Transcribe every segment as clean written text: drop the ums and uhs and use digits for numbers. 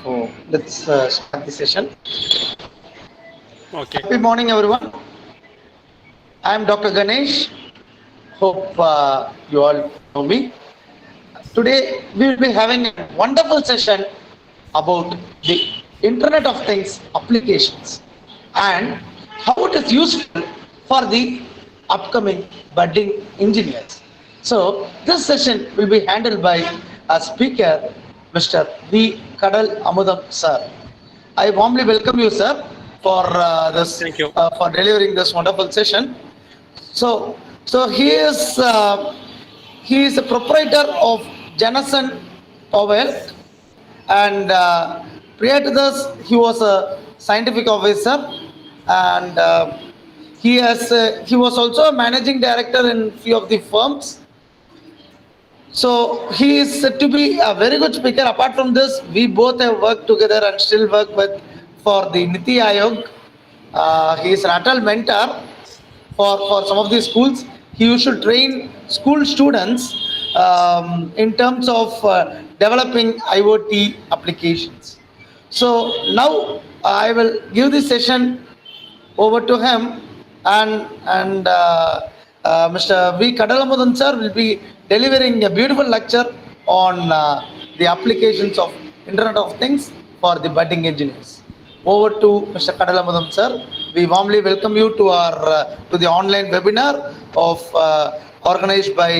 So let's start the session. Okay. Happy morning, everyone. I am Dr. Ganesh. Hope you all know me. Today we will be having a wonderful session about the Internet of Things applications and how it is useful for the upcoming budding engineers. So this session will be handled by a speaker, Mr. V. Kadal Amudam sir. I warmly welcome you, sir, for Thank you. for delivering this wonderful session. So he is a proprietor of Janison Powell, and prior to this, he was a scientific officer, and he was also a managing director in few of the firms. So he is said to be a very good speaker. Apart from this, we both have worked together and still work with for the Niti Aayog. He is an adult mentor for some of these schools. He used to train school students in terms of developing IoT applications. So now I will give this session over to him, and Mr. V. Kadalamudan sir will be delivering a beautiful lecture on the applications of Internet of Things for the budding engineers. Over to Mr. Kadalamudan sir. We warmly welcome you to our to the online webinar of organized by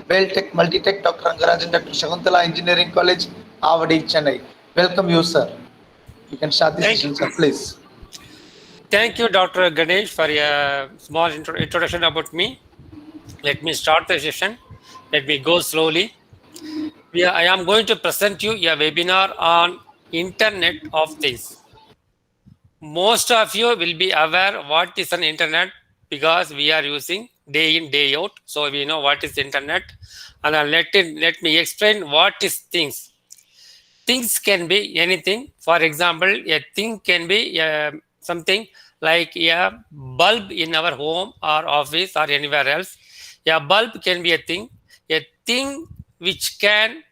Beltech Multitech Dr. Rangarajan Dr. Shakuntala Engineering College, Avadi, Chennai. Welcome you, sir. You can start the session, sir, please. Thank you, Dr. Ganesh, for a small introduction about me. Let me start the session. Let me go slowly. I am going to present you a webinar on Internet of Things. Most of you will be aware what is an internet because we are using day in, day out. So we know what is internet. And let me explain what is things. Things can be anything. For example, a thing can be something like a bulb in our home or office or anywhere else. A bulb can be a thing. A thing which can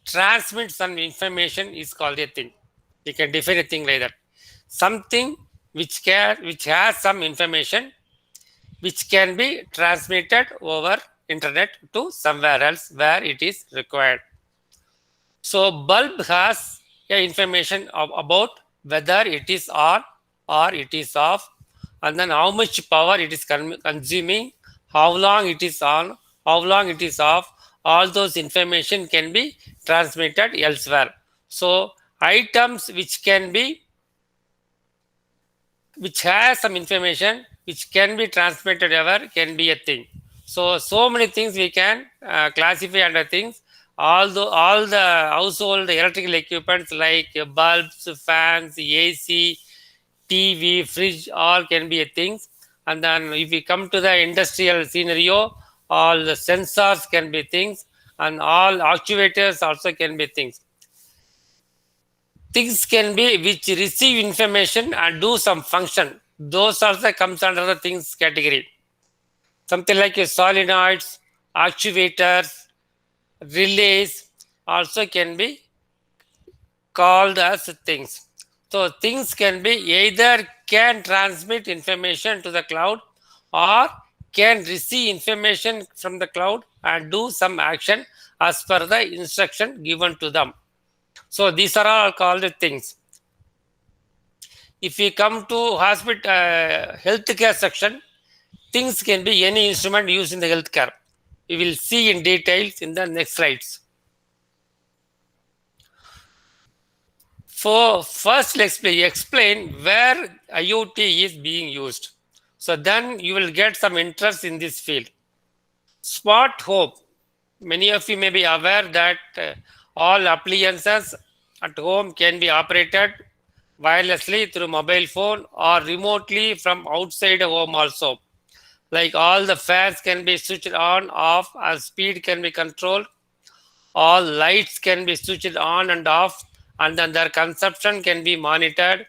transmit some information is called a thing. You can define a thing like that. Something which has some information which can be transmitted over internet to somewhere else where it is required. So bulb has information about whether it is on or it is off, and then how much power it is consuming, how long it is on, how long it is off. All those information can be transmitted elsewhere. So items which has some information which can be transmitted ever can be a thing. So many things we can classify under things. All the household electrical equipments like bulbs, fans, AC, TV, fridge, all can be a things. And then if we come to the industrial scenario, all the sensors can be things, and all actuators also can be things. Things can be which receive information and do some function. Those also comes under the things category. Something like your solenoids, actuators, relays also can be called as things. So things can be either can transmit information to the cloud or can receive information from the cloud and do some action as per the instruction given to them. So these are all called things. If we come to hospital healthcare section, things can be any instrument used in the healthcare. We will see in details in the next slides. For first, let's explain where IoT is being used. So then you will get some interest in this field. Smart home. Many of you may be aware that all appliances at home can be operated wirelessly through mobile phone or remotely from outside a home also. Like all the fans can be switched on, off, and speed can be controlled. All lights can be switched on and off, and then their consumption can be monitored.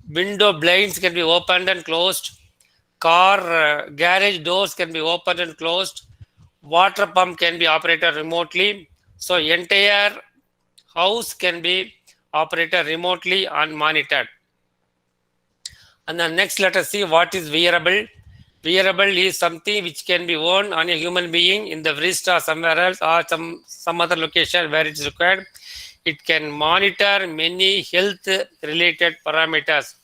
Window blinds can be opened and closed. Car garage doors can be opened and closed. Water pump can be operated remotely. So entire house can be operated remotely and monitored. And then next, let us see what is wearable. Wearable is something which can be worn on a human being in the wrist or somewhere else or some other location where it is required. It can monitor many health related parameters,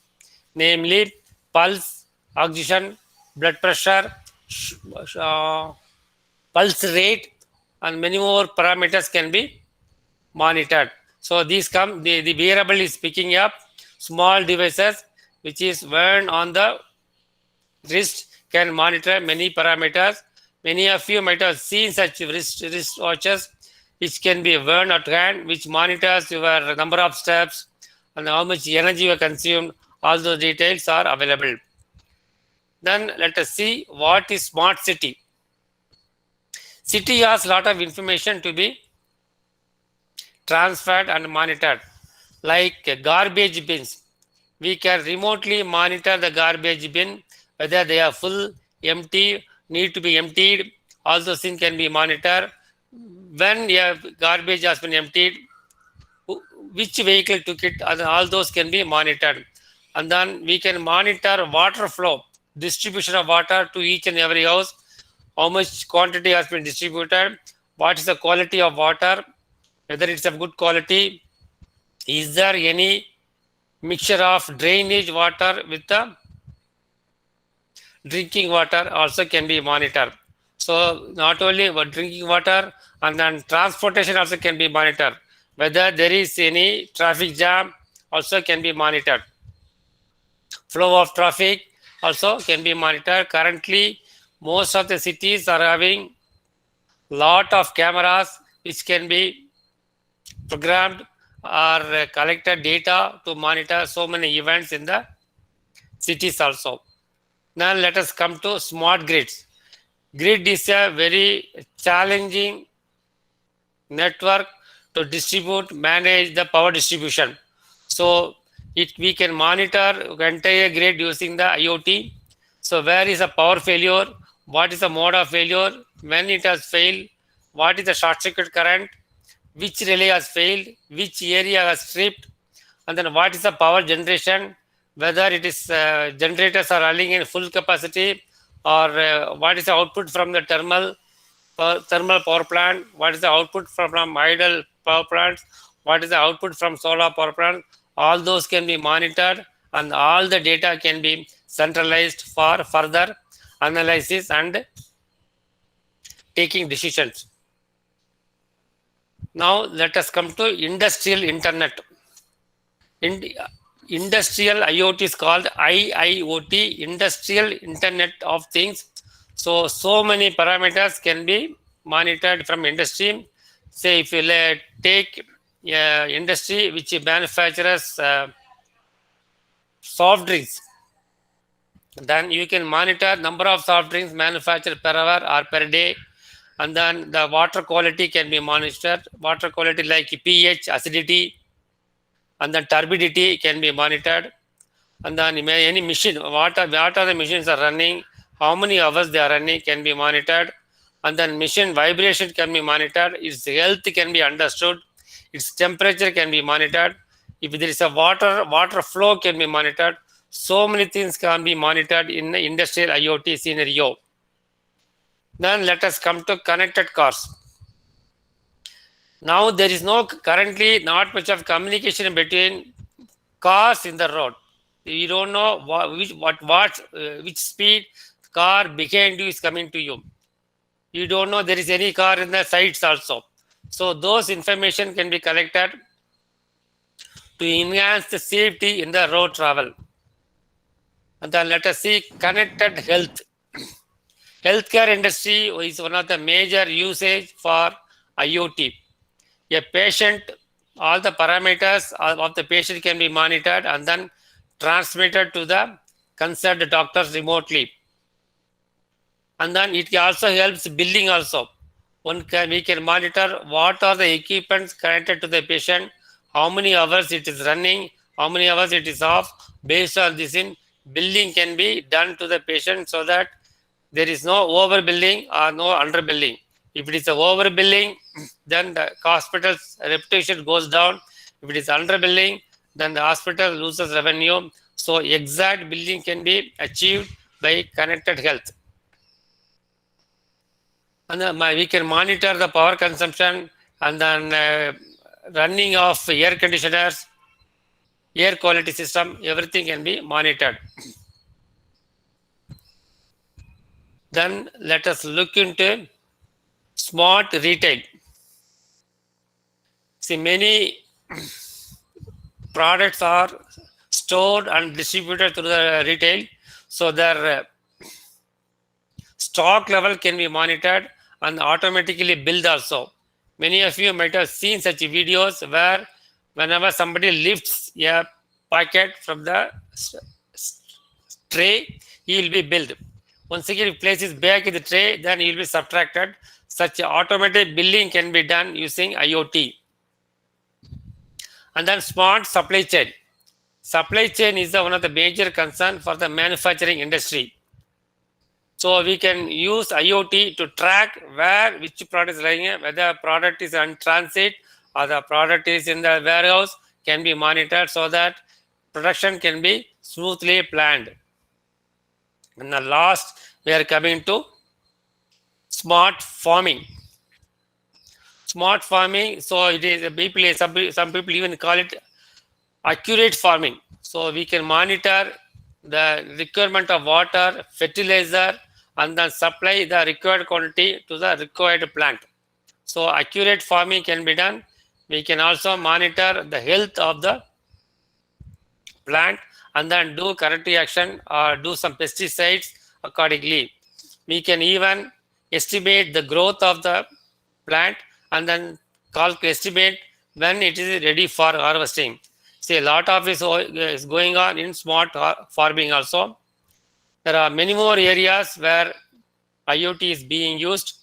namely pulse, oxygen, blood pressure, uh, pulse rate, and many more parameters can be monitored. So these come, the wearable is picking up small devices which is worn on the wrist, can monitor many parameters. Many of you might have seen such wrist watches which can be worn at hand, which monitors your number of steps and how much energy you have consumed. All those details are available. Then let us see what is smart city. City has a lot of information to be transferred and monitored, like garbage bins. We can remotely monitor the garbage bin, whether they are full, empty, need to be emptied. All those things can be monitored. When your garbage has been emptied, which vehicle took it, all those can be monitored. And then we can monitor water flow, distribution of water to each and every house, how much quantity has been distributed, what is the quality of water, whether it's of good quality, is there any mixture of drainage water with the drinking water also can be monitored. So not only about drinking water, and then transportation also can be monitored. Whether there is any traffic jam also can be monitored. Flow of traffic also can be monitored. Currently, most of the cities are having lot of cameras which can be programmed or collected data to monitor so many events in the cities also. Now let us come to smart grids. Grid is a very challenging network to distribute, manage the power distribution. So we can monitor entire grid using the IoT. So where is the power failure? What is the mode of failure? When it has failed? What is the short circuit current? Which relay has failed? Which area has tripped? And then what is the power generation? Whether it is generators are running in full capacity, or what is the output from the thermal power plant, what is the output from idle power plants, what is the output from solar power plant. All those can be monitored and all the data can be centralized for further analysis and taking decisions. Now let us come to industrial internet. Industrial IoT is called IIoT, Industrial Internet of Things. So many parameters can be monitored from industry. Say if you take industry which manufactures soft drinks, then you can monitor number of soft drinks manufactured per hour or per day. And then the water quality can be monitored. Water quality like pH, acidity, and then turbidity can be monitored. And then any machine, what are the machines are running, how many hours they are running can be monitored. And then machine vibration can be monitored, its health can be understood, its temperature can be monitored. If there is a water flow can be monitored. So many things can be monitored in the industrial IoT scenario. Then let us come to connected cars. Now there is currently not much of communication between cars in the road. You don't know which speed car behind you is coming to you. You don't know there is any car in the sides also. So those information can be collected to enhance the safety in the road travel. And then let us see connected health. Healthcare industry is one of the major usage for IoT. A patient all the parameters of the patient can be monitored and then transmitted to the concerned doctors remotely. And then it also helps billing also. We can monitor what are the equipments connected to the patient, how many hours it is running, how many hours it is off. Based on this, in billing can be done to the patient so that there is no overbilling or no underbilling. If it is a overbilling, then the hospital's reputation goes down. If it is underbilling, then the hospital loses revenue. So exact billing can be achieved by connected health. And then we can monitor the power consumption and then running of air conditioners, air quality system, everything can be monitored. Then let us look into smart retail. See, many products are stored and distributed through the retail, so their stock level can be monitored and automatically billed also. Many of you might have seen such videos where whenever somebody lifts a packet from the tray, he will be billed. Once again, if he places back in the tray, then he will be subtracted. Such automated billing can be done using IoT. And then smart supply chain. Supply chain is one of the major concern for the manufacturing industry. So we can use IoT to track which product is lying, whether product is on transit or the product is in the warehouse, can be monitored so that production can be smoothly planned. And the last, we are coming to smart farming. Smart farming, so it is some people even call it accurate farming. So we can monitor the requirement of water, fertilizer, and then supply the required quantity to the required plant. So accurate farming can be done. We can also monitor the health of the plant and then do corrective action or do some pesticides accordingly. We can even estimate the growth of the plant and then estimate when it is ready for harvesting. See, a lot of it is going on in smart farming also. There are many more areas where IoT is being used.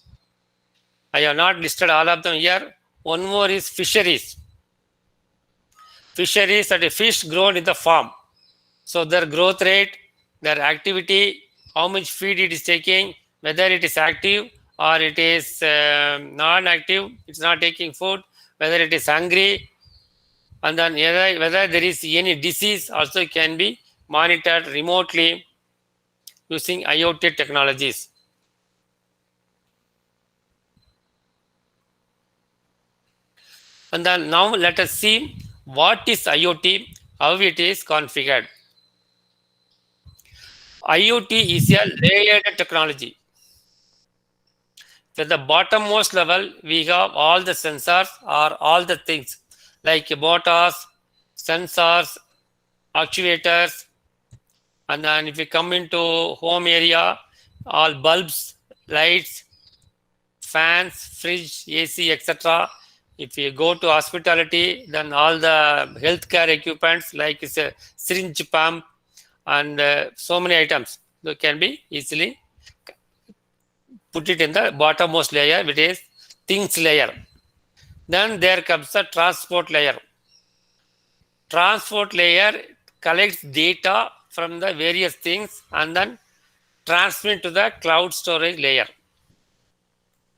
I have not listed all of them here. One more is fisheries. Fisheries are the fish grown in the farm. So their growth rate, their activity, how much feed it is taking, whether it is active or it is non-active, it's not taking food, whether it is hungry, and then whether there is any disease also can be monitored remotely using IoT technologies. And then now let us see what is IoT, how it is configured. IoT is a layered technology. At the bottommost level, we have all the sensors or all the things like motors, sensors, actuators, and then if you come into home area, all bulbs, lights, fans, fridge, AC, etc. If you go to hospitality, then all the healthcare equipments like a syringe pump and so many items that can be easily put it in the bottommost layer, which is things layer. Then there comes the transport layer. Transport layer collects data from the various things and then transmit to the cloud storage layer.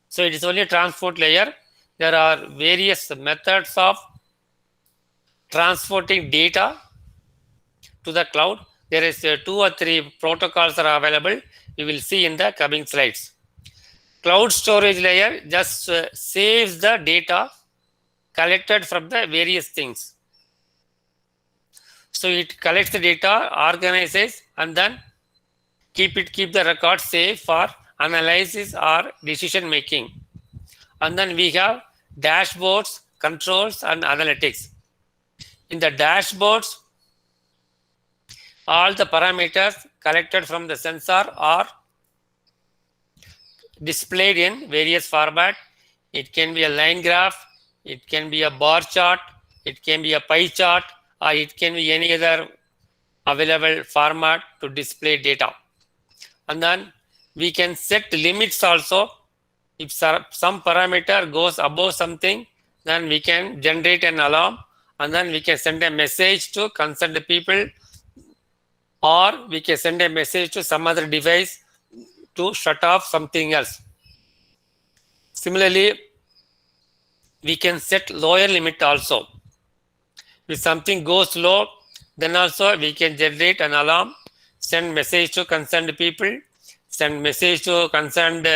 So it is only a transport layer. There are various methods of transporting data to the cloud. There is 2 or 3 protocols are available. We will see in the coming slides. Cloud storage layer just saves the data collected from the various things. So it collects the data, organizes, and then keep the record safe for analysis or decision making. And then we have dashboards, controls, and analytics. In the dashboards, all the parameters collected from the sensor are displayed in various format. It can be a line graph, it can be a bar chart, it can be a pie chart, or it can be any other available format to display data. And then we can set limits also. If some parameter goes above something, then we can generate an alarm, and then we can send a message to concerned people, or we can send a message to some other device to shut off something else. Similarly, we can set lower limit also. If something goes low, then also we can generate an alarm, send message to concerned people, send message to concerned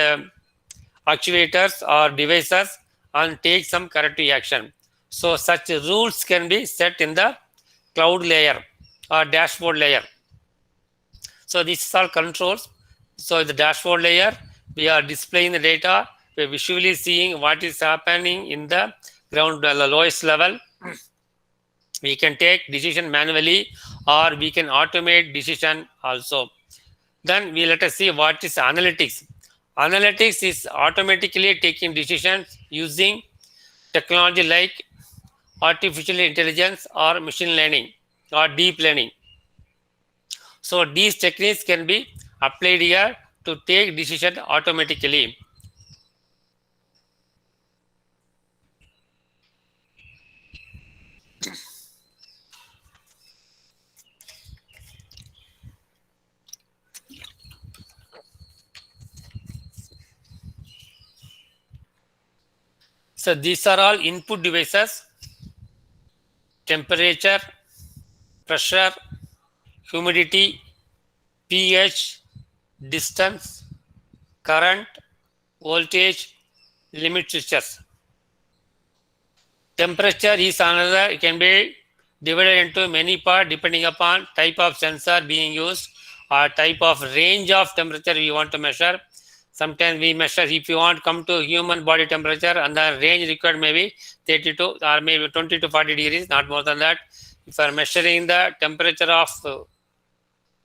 actuators or devices, and take some corrective action. So such rules can be set in the cloud layer or dashboard layer. So this is all controls. So the dashboard layer, we are displaying the data, we are visually seeing what is happening in the ground, the lowest level. We can take decision manually, or we can automate decision also. Then we let us see what is analytics. Analytics is automatically taking decisions using technology like artificial intelligence or machine learning or deep learning. So these techniques can be applied here to take decision automatically. So these are all input devices: temperature, pressure, humidity, pH, distance, current, voltage, limit switches. Temperature is another, it can be divided into many parts depending upon type of sensor being used or type of range of temperature you want to measure. Sometimes we measure, if you want to come to human body temperature, and the range required maybe 32 or maybe 20 to 40 degrees, not more than that. If you are measuring the temperature of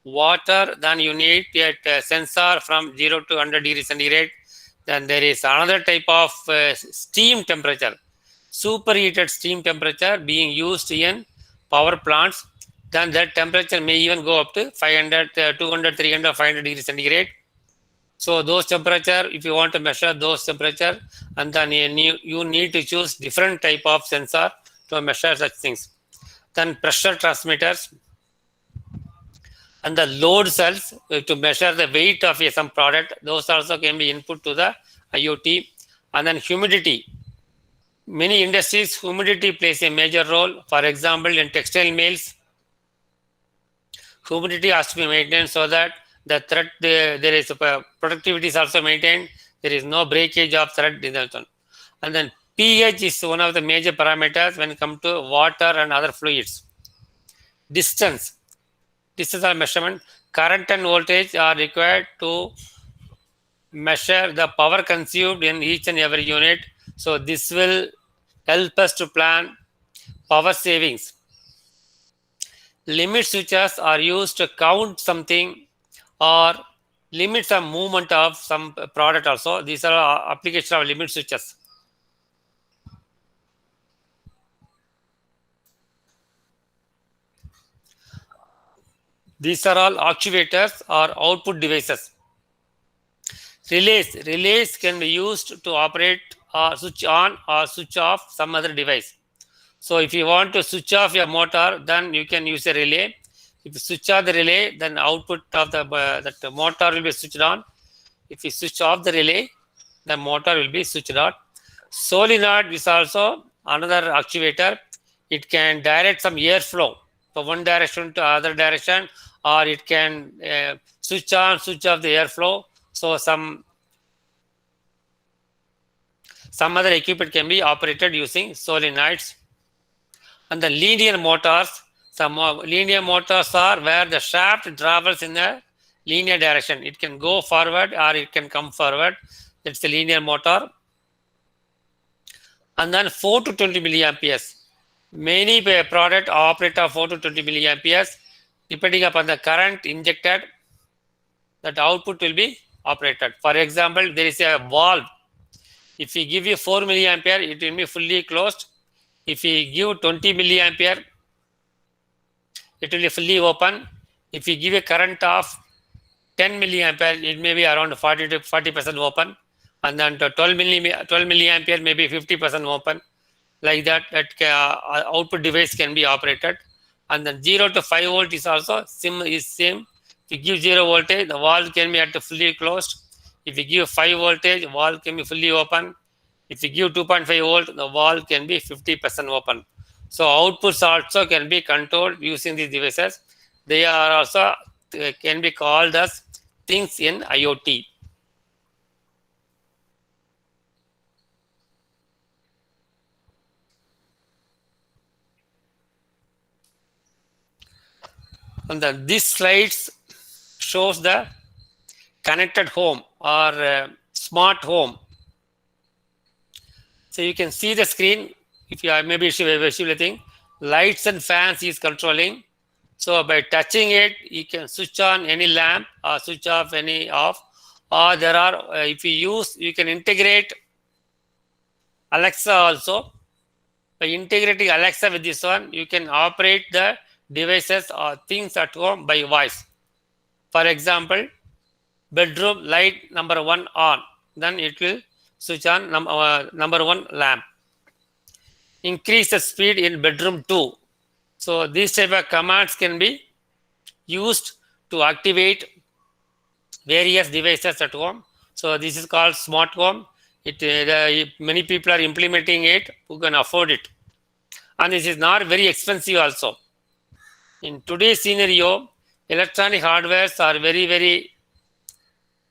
water, then you need a sensor from 0 to 100 degrees centigrade. Then there is another type of steam temperature, superheated steam temperature being used in power plants. Then that temperature may even go up to 500, 200, 300, 500 degrees centigrade. So those temperature, if you want to measure those temperature, and then you need to choose different type of sensor to measure such things. Then pressure transmitters and the load cells to measure the weight of some product. Those also can be input to the IoT. And then humidity. Many industries, humidity plays a major role. For example, in textile mills, humidity has to be maintained so that the thread, there is productivity is also maintained. There is no breakage of thread. And then pH is one of the major parameters when it comes to water and other fluids. Distance. This is our measurement. Current and voltage are required to measure the power consumed in each and every unit. So this will help us to plan power savings. Limit switches are used to count something or limit some movement of some product also. These are applications of limit switches. These are all actuators or output devices. Relays can be used to operate or switch on or switch off some other device. So if you want to switch off your motor, then you can use a relay. If you switch off the relay, then output of the motor will be switched on. If you switch off the relay, the motor will be switched on. Solenoid is also another actuator. It can direct some airflow from one direction to other direction, or it can switch on, switch off the airflow. So some other equipment can be operated using solenoids. And the linear motors, some linear motors are where the shaft travels in a linear direction. It can go forward or it can come forward. That's the linear motor. And then 4 to 20 milliamperes. Many product operate at 4 to 20 milliamperes. Depending upon the current injected, that output will be operated. For example, there is a valve. If we give you 4 milliampere, it will be fully closed. If we give 20 milliampere, it will be fully open. If we give a current of 10 milliampere, it may be around 40 to 40% open. And then to 12 milliampere, maybe 50% open. Like that, output device can be operated. And then 0 to 5 volt is also same. If you give 0 voltage, the valve can be at the fully closed. If you give 5 voltage, valve can be fully open. If you give 2.5 volt, the valve can be 50% open. So outputs also can be controlled using these devices. They are also can be called as things in IoT. And then this slides shows the connected home or smart home. So you can see the screen. If you are maybe visualizing, lights and fans is controlling. So by touching it, you can switch on any lamp or switch off any off. Or there are, if you can integrate Alexa also. By integrating Alexa with this one, you can operate the devices or things at home by voice. For example, bedroom light number 1 on, then it will switch on number 1 lamp. Increase the speed in bedroom 2. So these type of commands can be used to activate various devices at home. So this is called smart home. Many people are implementing it who can afford it. And this is not very expensive also. In today's scenario, electronic hardwares are very, very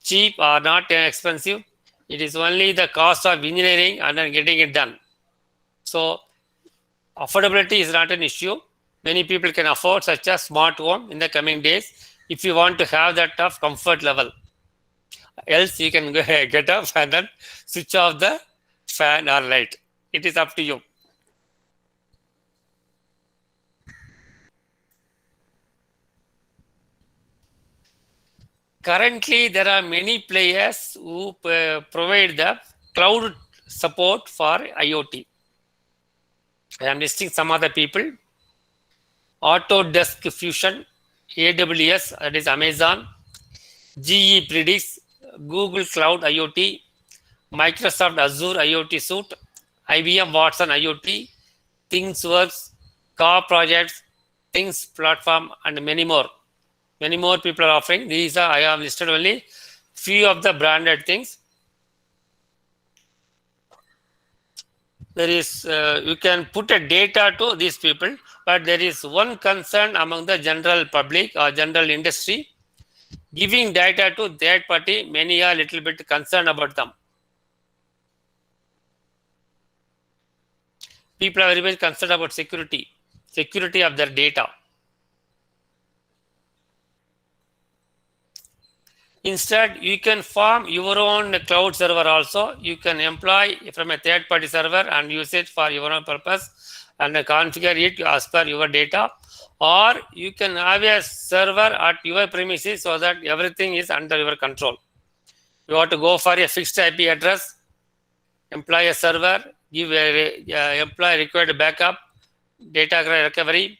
cheap or not expensive. It is only the cost of engineering and then getting it done. So affordability is not an issue. Many people can afford such a smart home in the coming days if you want to have that of comfort level. Else you can get up and then switch off the fan or light. It is up to you. Currently, there are many players who provide the cloud support for IoT. I am listing some other people. Autodesk Fusion, AWS, that is Amazon, GE Predix, Google Cloud IoT, Microsoft Azure IoT Suite, IBM Watson IoT, ThingsWorks, Car Projects, Things Platform, and many more. Many more people are offering. These are, I have listed only few of the branded things. There is, you can put a data to these people, but there is one concern among the general public or general industry. Giving data to third party, many are a little bit concerned about them. People are very much concerned about security of their data. Instead, you can form your own cloud server also. You can employ from a third-party server and use it for your own purpose and configure it as per your data. Or you can have a server at your premises so that everything is under your control. You want to go for a fixed IP address, employ a server, give employ required backup, data recovery,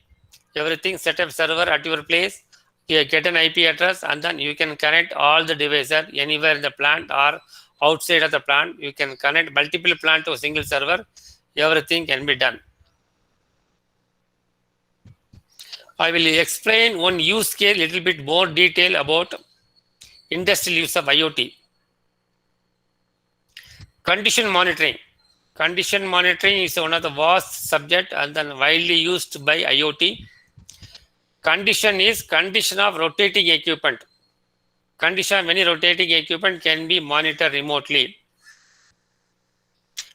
everything, set up server at your place. You get an IP address and then you can connect all the devices anywhere in the plant or outside of the plant. You can connect multiple plant to a single server. Everything can be done. I will explain one use case, little bit more detail about industrial use of IoT. Condition monitoring. Condition monitoring is one of the vast subject and then widely used by IoT. Condition is condition of rotating equipment. Condition of many rotating equipment can be monitored remotely.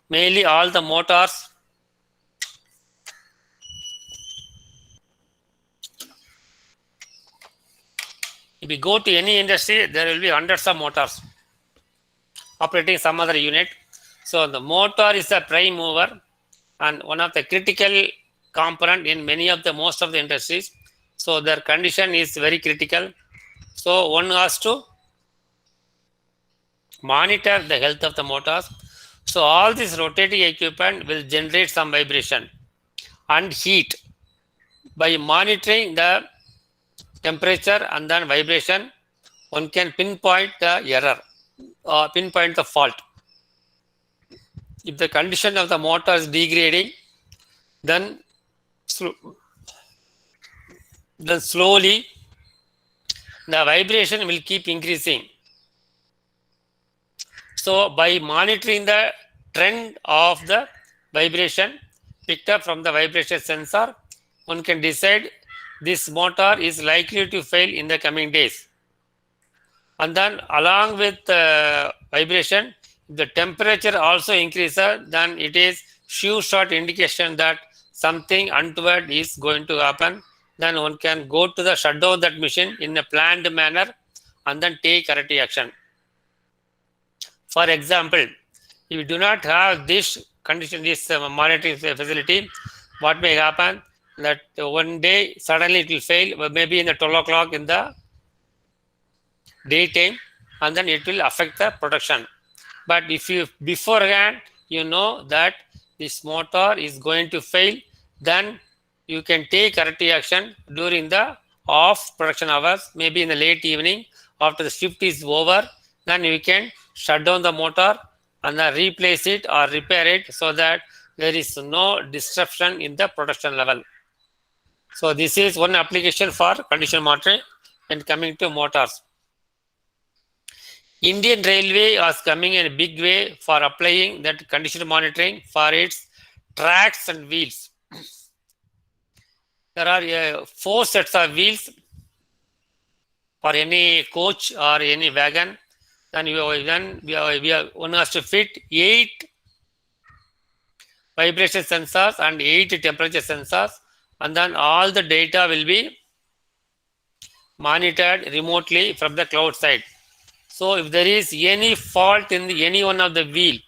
Mainly all the motors. If you go to any industry, there will be hundreds of motors operating some other unit. So the motor is the prime mover and one of the critical component in most of the industries. So their condition is very critical. So one has to monitor the health of the motors. So all this rotating equipment will generate some vibration. and heat. By monitoring the temperature and then vibration, one can pinpoint the error or pinpoint the fault. If the condition of the motor is degrading, then slowly the vibration will keep increasing. So by monitoring the trend of the vibration picked up from the vibration sensor, one can decide this motor is likely to fail in the coming days. And then along with the vibration, the temperature also increases, then it is sure shot indication that something untoward is going to happen. Then one can go to the shutdown that machine in a planned manner and then take corrective action. For example, if you do not have this condition, this monitoring facility, what may happen that one day suddenly it will fail, maybe in the 12 o'clock in the daytime, and then it will affect the production. But if you beforehand you know that this motor is going to fail, then you can take corrective action during the off production hours, maybe in the late evening after the shift is over. Then you can shut down the motor and then replace it or repair it so that there is no disruption in the production level. So this is one application for condition monitoring. And coming to motors, Indian Railway was coming in a big way for applying that condition monitoring for its tracks and wheels. There are 4 sets of wheels for any coach or any wagon. Then one has to fit 8 vibration sensors and 8 temperature sensors, and then all the data will be monitored remotely from the cloud side. So if there is any fault in any one of the wheel,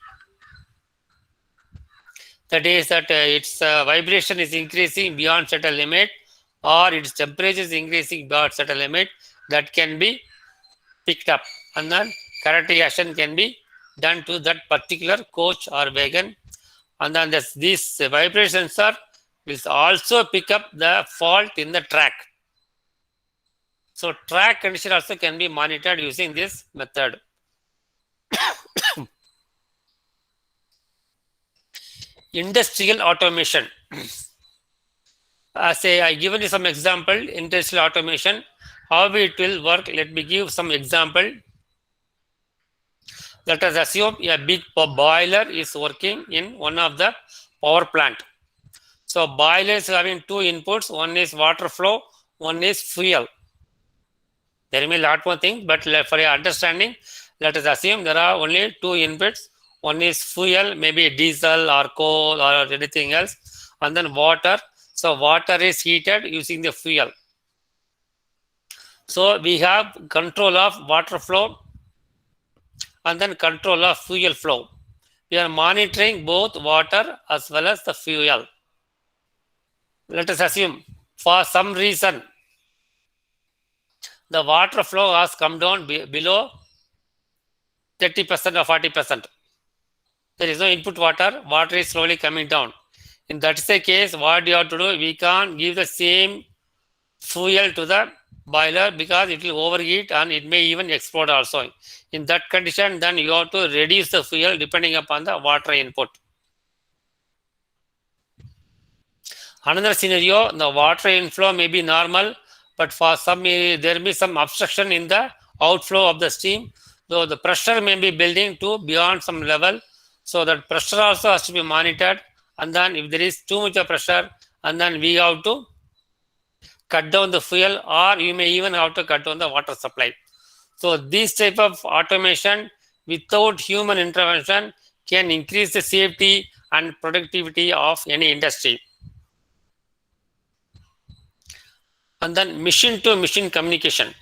that is that its vibration is increasing beyond certain limit or its temperature is increasing beyond certain limit, that can be picked up and then corrective action can be done to that particular coach or wagon. And then this vibration sensor will also pick up the fault in the track. So track condition also can be monitored using this method. Industrial automation. I given you some example, industrial automation, how it will work. Let me give some example. Let us assume a big boiler is working in one of the power plant. So boiler is having 2 inputs, one is water flow, one is fuel. There may be a lot more things, but for your understanding, let us assume there are only 2 inputs. One is fuel, maybe diesel or coal or anything else, and then water. So water is heated using the fuel. So we have control of water flow and then control of fuel flow. We are monitoring both water as well as the fuel. Let us assume for some reason the water flow has come down below 30% or 40%. There is no input water, water is slowly coming down. In that is the case, what you have to do, we can't give the same fuel to the boiler because it will overheat and it may even explode also. In that condition, then you have to reduce the fuel depending upon the water input. Another scenario, the water inflow may be normal, but for some there may be some obstruction in the outflow of the steam. So the pressure may be building to beyond some level. So that pressure also has to be monitored. And then if there is too much of pressure, and then we have to cut down the fuel, or you may even have to cut down the water supply. So this type of automation without human intervention can increase the safety and productivity of any industry. And then machine to machine communication.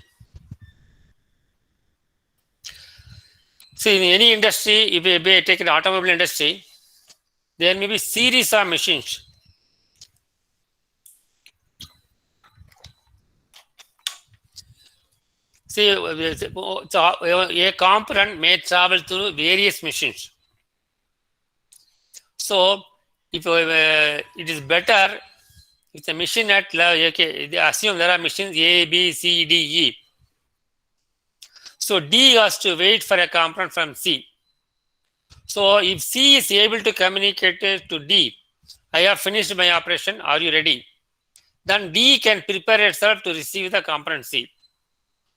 See, in any industry, if you take an automobile industry, there may be series of machines. See, a component may travel through various machines. So if it is better if the machine at okay, they assume there are machines A, B, C, D, E. So D has to wait for a component from C. So if C is able to communicate it to D, I have finished my operation. Are you ready? Then D can prepare itself to receive the component C.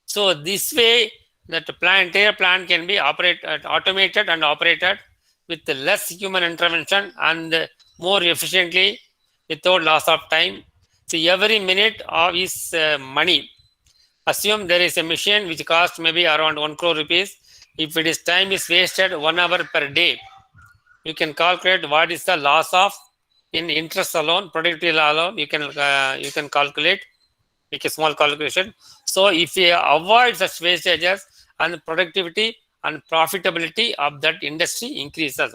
So this way, that entire plant can be automated and operated with less human intervention and more efficiently without loss of time. So every minute is money. Assume there is a machine which costs maybe around 1 crore rupees. If it is time is wasted 1 hour per day, you can calculate what is the loss of in interest alone, productivity alone. You can calculate, make a small calculation. So if you avoid such wastages, and productivity and profitability of that industry increases.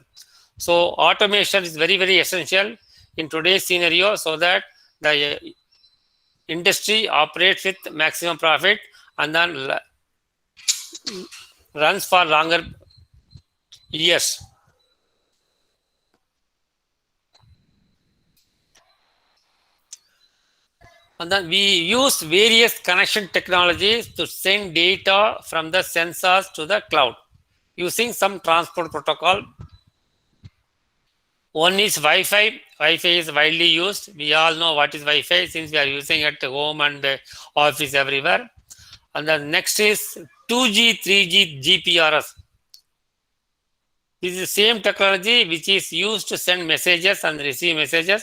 So automation is very, very essential in today's scenario so that the industry operates with maximum profit and then runs for longer years. And then we use various connection technologies to send data from the sensors to the cloud using some transport protocol. One is Wi-Fi. Wi-Fi is widely used. We all know what is Wi-Fi since we are using it at home and office everywhere. And the next is 2G, 3G, GPRS. This is the same technology which is used to send messages and receive messages.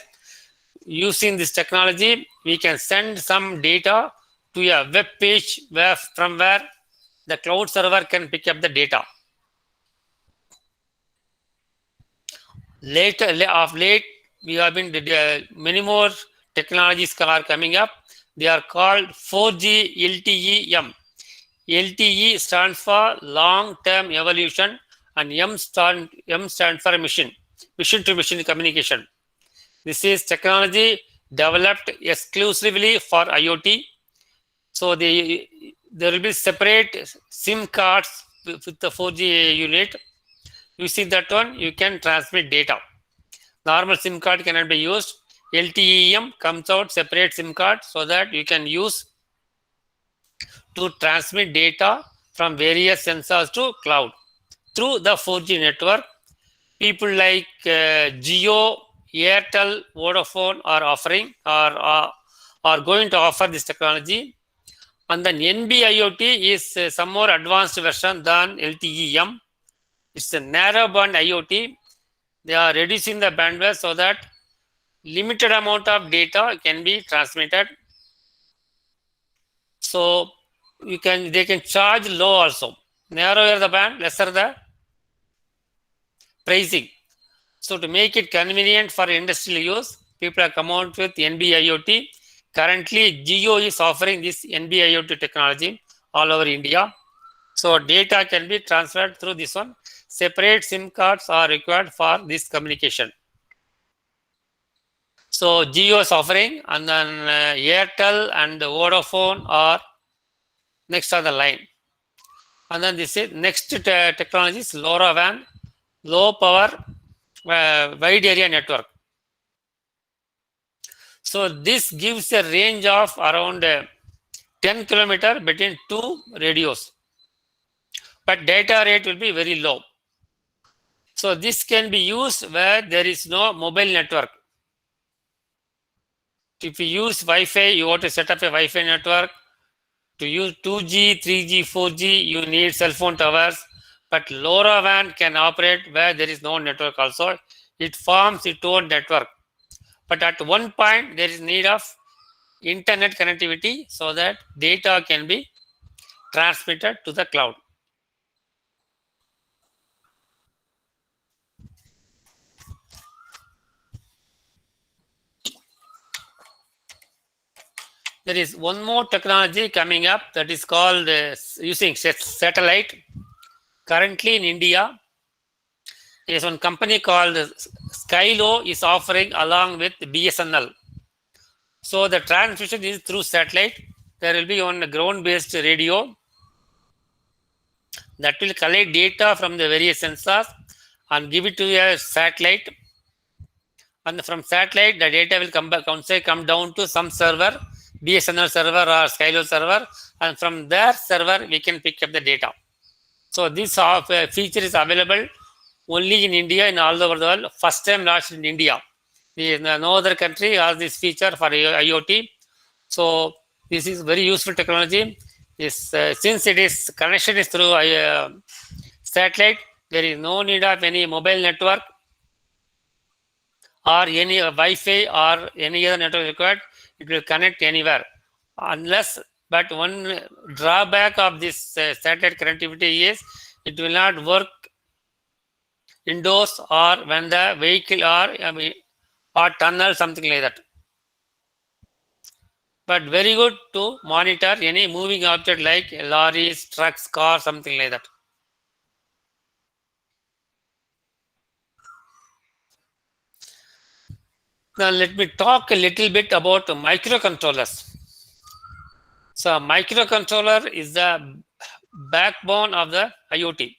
Using this technology, we can send some data to a web page from where the cloud server can pick up the data. Of late, we have been many more technologies are coming up. They are called 4G LTE-M. LTE stands for long-term evolution, and M stands for machine-to-machine communication. This is technology developed exclusively for IoT. So there will be separate SIM cards with the 4G unit. Using that one, you can transmit data. Normal SIM card cannot be used. LTE-M comes out separate SIM card so that you can use to transmit data from various sensors to cloud through the 4G network. People like Jio, Airtel, Vodafone are offering or are going to offer this technology. And then NB-IoT is some more advanced version than LTE-M. It's a narrow band IoT. They are reducing the bandwidth so that limited amount of data can be transmitted. So they can charge low also. Narrower the band, lesser the pricing. So to make it convenient for industrial use, people have come out with NB-IoT. Currently, Jio is offering this NB-IoT technology all over India. So data can be transferred through this one. Separate SIM cards are required for this communication. So Jio is offering, and then Airtel and Vodafone are next on the line. And then this is next technology is LoRaWAN, low power wide area network. So this gives a range of around 10 kilometers between two radios, but data rate will be very low. So this can be used where there is no mobile network. If you use Wi-Fi, you want to set up a Wi-Fi network. To use 2G, 3G, 4G, you need cell phone towers. But LoRaWAN can operate where there is no network also. It forms its own network. But at one point, there is need of internet connectivity so that data can be transmitted to the cloud. There is one more technology coming up that is called using satellite. Currently in India, there is one company called Skylo is offering along with BSNL. So the transmission is through satellite. There will be on a ground-based radio that will collect data from the various sensors and give it to a satellite. and from satellite the data will come down to some server, BSNL server or Skylo server, and from their server we can pick up the data. So this feature is available only in India and all over the world. First time launched in India. No other country has this feature for IoT. So this is very useful technology. Since it is connection is through satellite, there is no need of any mobile network or any Wi-Fi or any other network required. It will connect anywhere. But one drawback of this satellite connectivity is it will not work indoors or when the vehicle or tunnel, something like that. But very good to monitor any moving object like lorries, trucks, cars, something like that. Now let me talk a little bit about microcontrollers. So microcontroller is the backbone of the IoT.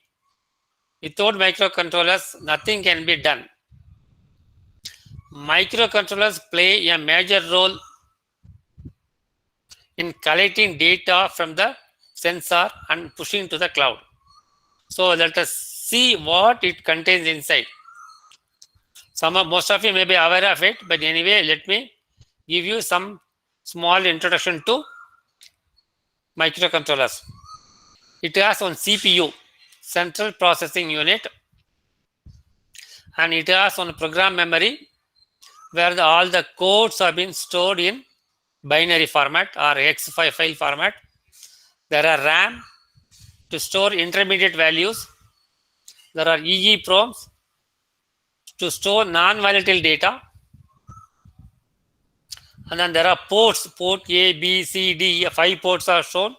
Without microcontrollers, nothing can be done. Microcontrollers play a major role in collecting data from the sensor and pushing to the cloud. So let us see what it contains inside. Most of you may be aware of it, but anyway, let me give you some small introduction to microcontrollers. It has one CPU, central processing unit, and it has one program memory where all the codes have been stored in binary format or X5 file format. There are RAM to store intermediate values. There are EEPROMs to store non-volatile data. And then there are ports, port A, B, C, D, 5 ports are shown.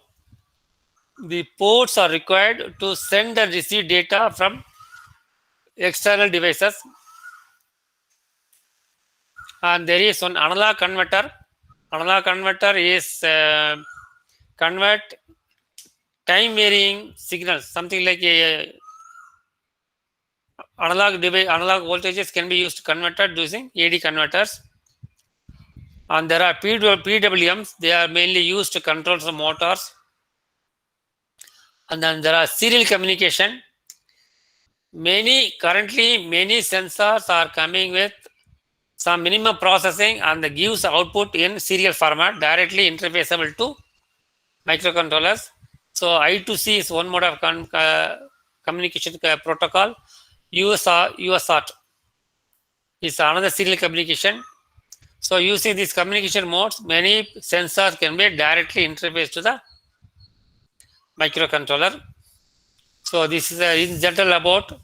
The ports are required to send and receive data from external devices. And there is one analog converter. Analog converter is convert time varying signals, something like a analog voltages can be used converted using AD converters. And there are PWMs, they are mainly used to control some motors. And then there are serial communication. Currently many sensors are coming with some minimum processing and gives output in serial format directly interfaceable to microcontrollers. So I2C is one mode of communication protocol. USART is another serial communication. So using these communication modes, many sensors can be directly interfaced to the microcontroller. So this is in general about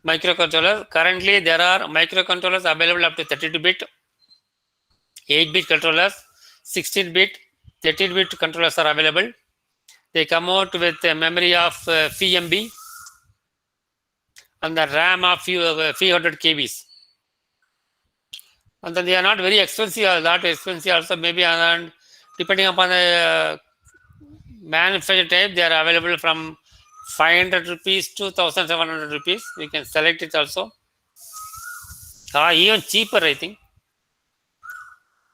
microcontroller. Currently there are microcontrollers available up to 32-bit, 8-bit controllers, 16-bit, 13-bit controllers are available. They come out with a memory of FMB and the RAM of few 100 KBs. And then they are not very expensive, a lot expensive also, maybe around, depending upon the manufacturer type, they are available from 500 rupees to 1,700 rupees. We can select it also. Even cheaper, I think.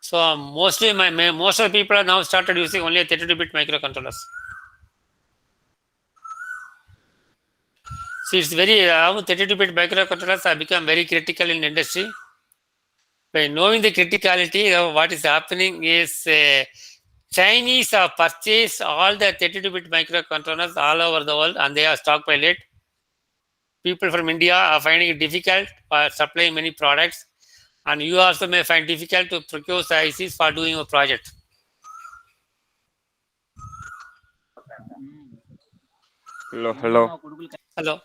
So most of the people are now started using only 32-bit microcontrollers. So it's very 32-bit microcontrollers have become very critical in the industry. By knowing the criticality of what is happening is Chinese have purchased all the 32-bit microcontrollers all over the world and they are stockpiled it. People from India are finding it difficult for supplying many products, and you also may find difficult to procure the ICs for doing a project. Hello.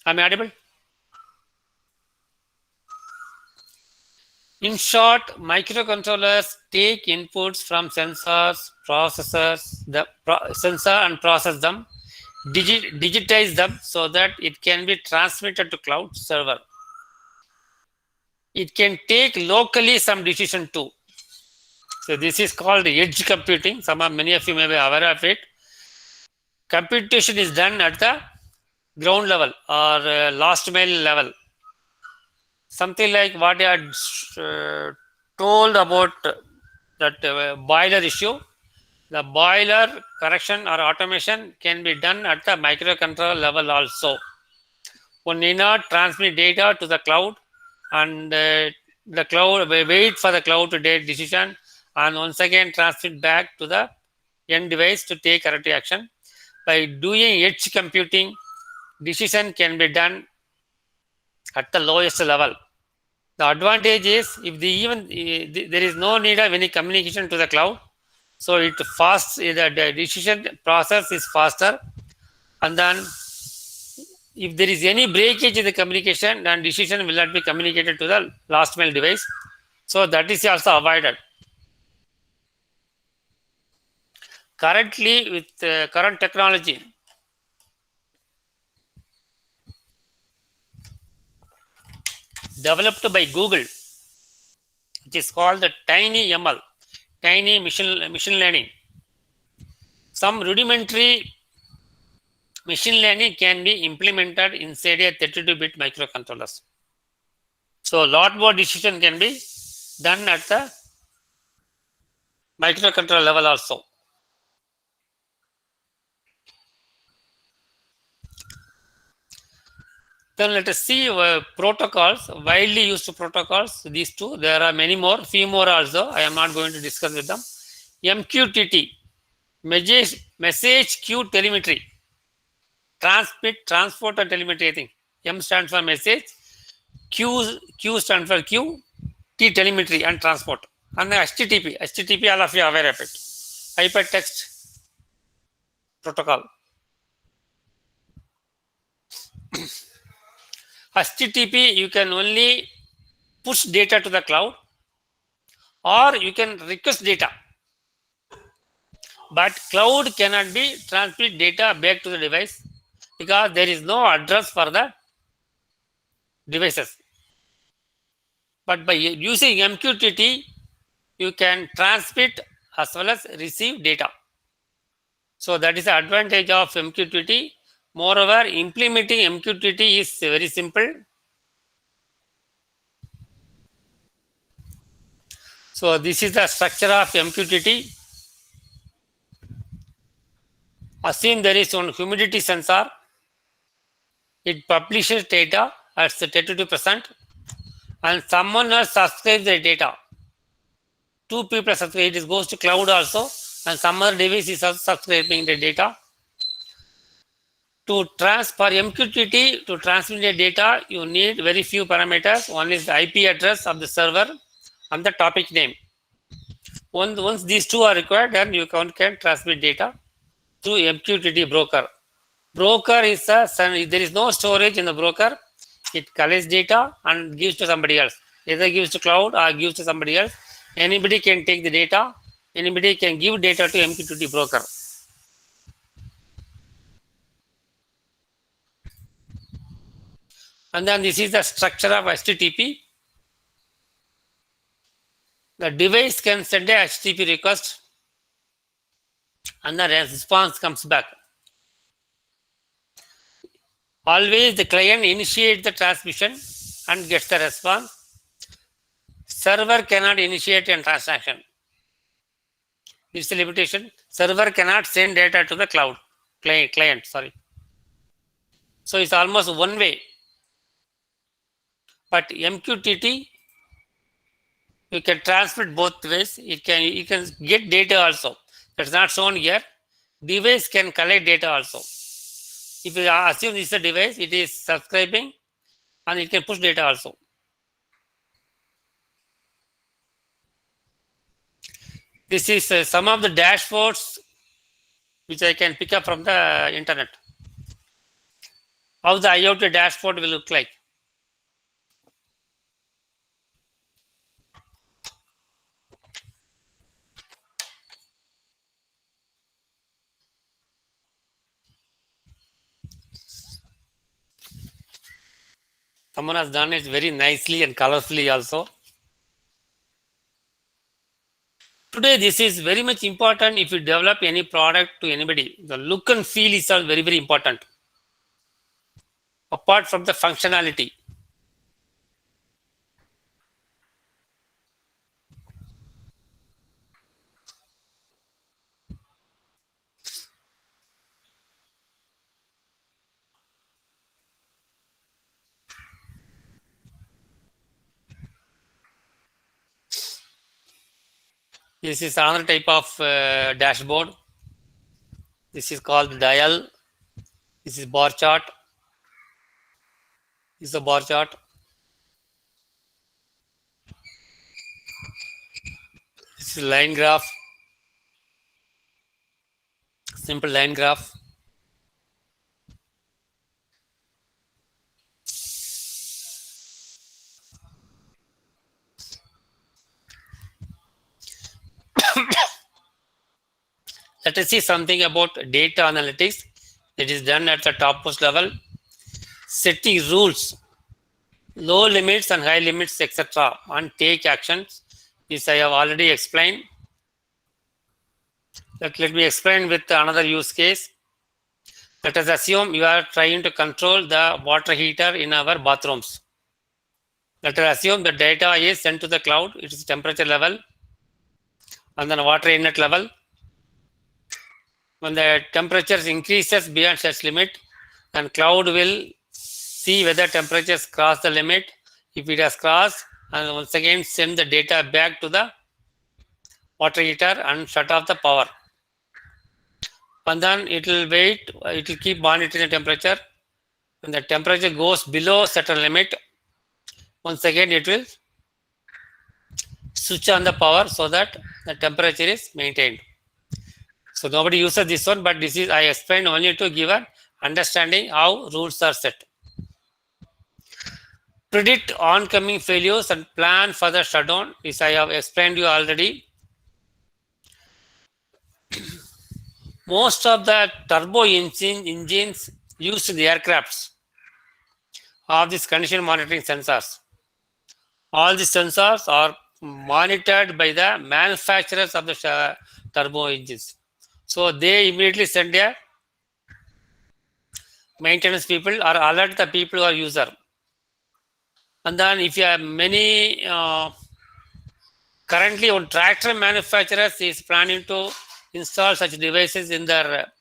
Am I audible? In short, microcontrollers take inputs from sensors, processors, sensor and process them, digitize them so that it can be transmitted to cloud server. It can take locally some decision too. So this is called edge computing. Many of you may be aware of it. Computation is done at the ground level or last mile level. something like what I had told about that boiler issue. The boiler correction or automation can be done at the microcontroller level also. One need not transmit data to the cloud, and the cloud wait for the cloud to take decision, and once again transmit back to the end device to take corrective action. By doing edge computing, decision can be done at the lowest level. The advantage is if there is no need of any communication to the cloud, so it fast the decision process is faster, and then if there is any breakage in the communication, then decision will not be communicated to the last mile device. So that is also avoided. Currently, with current technology, developed by Google, which is called the Tiny ML, Tiny Machine Learning. Some rudimentary machine learning can be implemented inside a 32-bit microcontrollers. So a lot more decision can be done at the microcontroller level also. Then let us see protocols, widely used protocols, these two. There are many more, few more also. I am not going to discuss with them. MQTT, message queue telemetry. Transmit, transport and telemetry, I think. M stands for message, Q stands for queue, T telemetry and transport. And the HTTP, all of you are aware of it. Hypertext protocol. HTTP, you can only push data to the cloud, or you can request data. But cloud cannot be transmit data back to the device because there is no address for the devices. But by using MQTT, you can transmit as well as receive data. So that is the advantage of MQTT. Moreover, implementing MQTT is very simple. So this is the structure of MQTT. Assume there is one humidity sensor. It publishes data at 32%, and someone else subscribes the data. Two people subscribe. It goes to cloud also, and some other device is also subscribing the data. To transfer MQTT to transmit the data, you need very few parameters. One is the IP address of the server and the topic name. Once these two are required, then you can transmit data through MQTT broker. Broker is there is no storage in the broker. It collects data and gives to somebody else. Either gives to cloud or gives to somebody else. Anybody can take the data. Anybody can give data to MQTT broker. And then this is the structure of HTTP. The device can send a HTTP request and the response comes back. Always the client initiates the transmission and gets the response. Server cannot initiate a transaction. This is the limitation. Server cannot send data to the cloud client. So it's almost one way. But MQTT, you can transmit both ways. You can get data also. That's not shown here. Device can collect data also. If you assume this is a device, it is subscribing and it can push data also. This is some of the dashboards which I can pick up from the internet. How the IoT dashboard will look like. Someone has done it very nicely and colorfully also. Today, this is very much important if you develop any product to anybody. The look and feel is all very, very important. Apart from the functionality. This is another type of dashboard. This is called dial. This is bar chart. This is a bar chart. This is line graph. Simple line graph. Let us see something about data analytics that is done at the topmost level. Setting rules, low limits and high limits, etc., and take actions. This I have already explained. Let me explain with another use case. Let us assume you are trying to control the water heater in our bathrooms. Let us assume the data is sent to the cloud. It is temperature level and then water inlet level. When the temperature increases beyond such limit, then cloud will see whether temperatures cross the limit. If it has crossed, and once again send the data back to the water heater and shut off the power. And then it will wait, it will keep monitoring the temperature. When the temperature goes below certain limit, once again it will switch on the power so that the temperature is maintained. So nobody uses this one, but this is I explained only to give an understanding how rules are set. Predict oncoming failures and plan for the shutdown. This I have explained you already. Most of the turbo engines used in the aircrafts have these condition monitoring sensors. All the sensors are monitored by the manufacturers of the turbo engines. So they immediately send their maintenance people or alert the people who are user. And then if you have many, currently one tractor manufacturers is planning to install such devices in their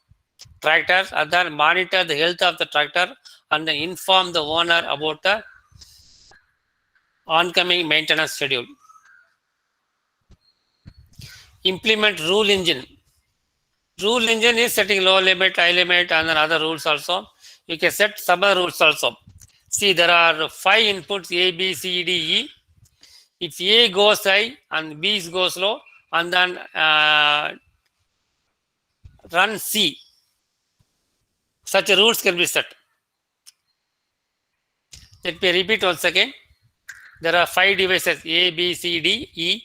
tractors and then monitor the health of the tractor and then inform the owner about the oncoming maintenance schedule. Implement rule engine. Rule engine is setting low limit, high limit, and then other rules also. You can set some other rules also. See, there are 5 inputs A, B, C, D, E. If A goes high and B goes low, and then run C. Such rules can be set. Let me repeat once again. There are 5 devices A, B, C, D, E.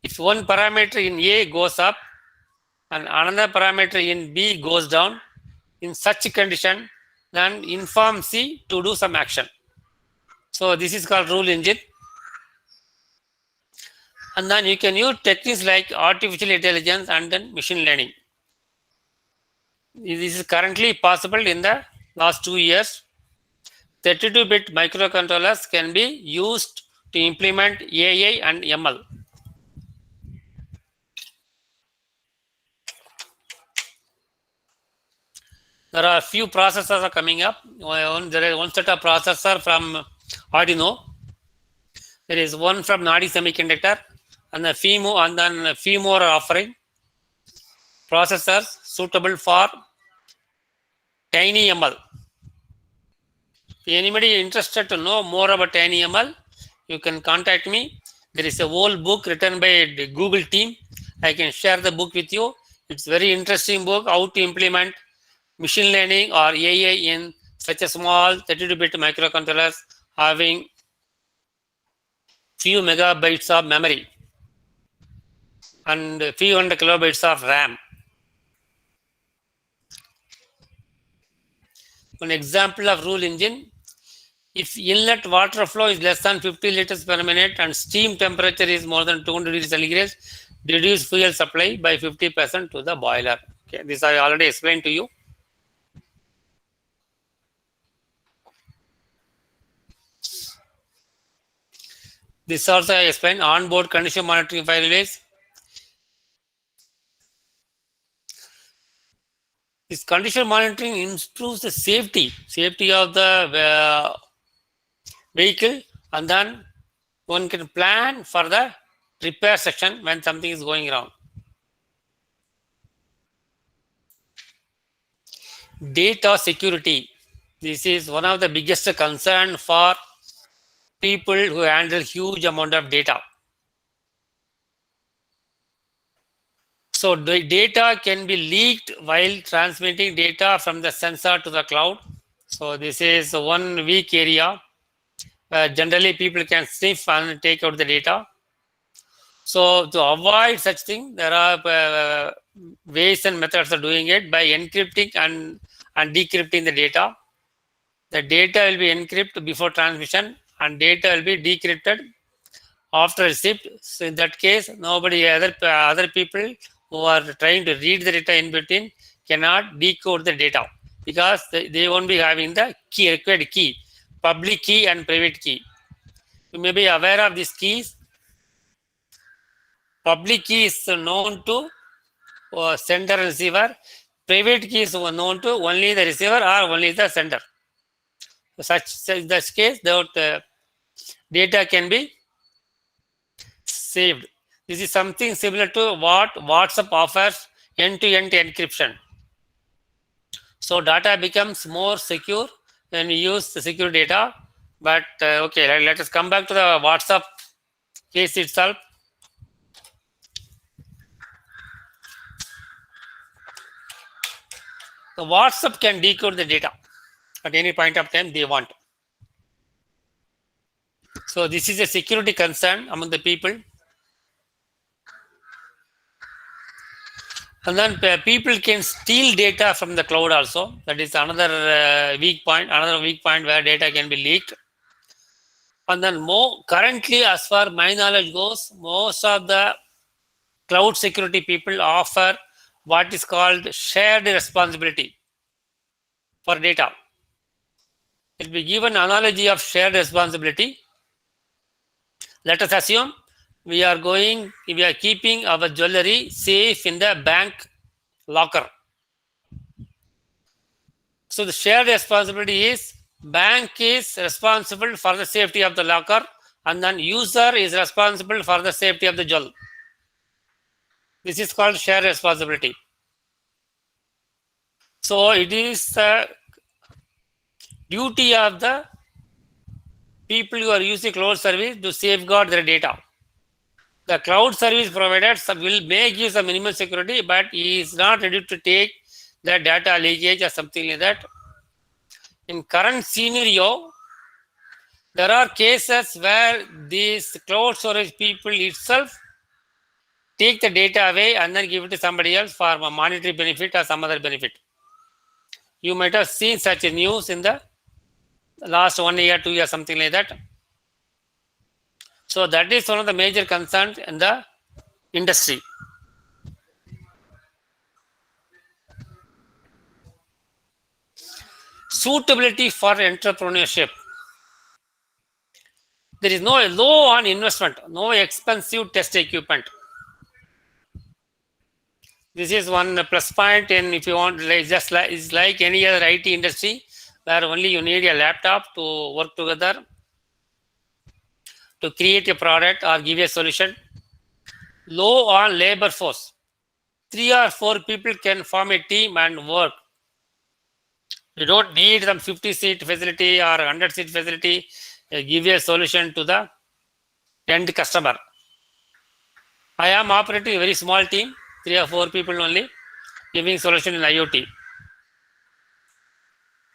If one parameter in A goes up and another parameter in B goes down, in such condition, then inform C to do some action. So this is called rule engine. And then you can use techniques like artificial intelligence and then machine learning. This is currently possible in the last 2 years. 32-bit microcontrollers can be used to implement AI and ML. There are a few processors are coming up. There is one set of processor from Arduino. There is one from Nadi Semiconductor, and the FIMO, and then a few more are offering processors suitable for TinyML. If anybody interested to know more about TinyML, you can contact me. There is a whole book written by the Google team. I can share the book with you. It's a very interesting book, how to implement machine learning or AI in such a small 32-bit microcontrollers having few megabytes of memory and few hundred kilobytes of RAM. One example of rule engine: if inlet water flow is less than 50 liters per minute and steam temperature is more than 200 degrees Celsius, reduce fuel supply by 50% to the boiler. Okay, this I already explained to you. This also I explained. Onboard condition monitoring file release. This condition monitoring improves the safety of the vehicle, and then one can plan for the repair section when something is going wrong. Data security. This is one of the biggest concern for people who handle huge amount of data. So the data can be leaked while transmitting data from the sensor to the cloud. So this is one weak area where generally people can sniff and take out the data. So to avoid such thing, there are ways and methods of doing it by encrypting and decrypting the data. The data will be encrypted before transmission and data will be decrypted after receipt. So in that case, nobody other people who are trying to read the data in between cannot decode the data because they won't be having the key, required key, public key and private key. You may be aware of these keys. Public key is known to sender and receiver. Private key is known to only the receiver or only the sender. Such in this case, the data can be saved. This is something similar to what WhatsApp offers, end-to-end encryption. So data becomes more secure when we use the secure data. But okay, let us come back to the WhatsApp case itself. The WhatsApp can decode the data at any point of time they want. So this is a security concern among the people. And then people can steal data from the cloud also. That is another weak point where data can be leaked. And then currently, as far my knowledge goes, most of the cloud security people offer what is called shared responsibility for data. It will be given analogy of shared responsibility. Let us assume we are keeping our jewelry safe in the bank locker. So the shared responsibility is bank is responsible for the safety of the locker and then user is responsible for the safety of the jewel. This is called shared responsibility. So it is the duty of the people who are using cloud service to safeguard their data. The cloud service provider may give some minimum security, but he is not ready to take the data leakage or something like that. In current scenario, there are cases where these cloud storage people itself take the data away and then give it to somebody else for a monetary benefit or some other benefit. You might have seen such a news in the last 1 year, 2 years, something like that. So that is one of the major concerns in the industry. Suitability for entrepreneurship. There is no low on investment, no expensive test equipment. This is one plus point, and if you want, it's like any other IT industry where only you need a laptop to work together to create a product or give a solution. Low on labor force. 3 or 4 people can form a team and work. You don't need some 50-seat facility or 100-seat facility. Give a solution to the end customer. I am operating a very small team, 3 or 4 people only, giving solution in IoT.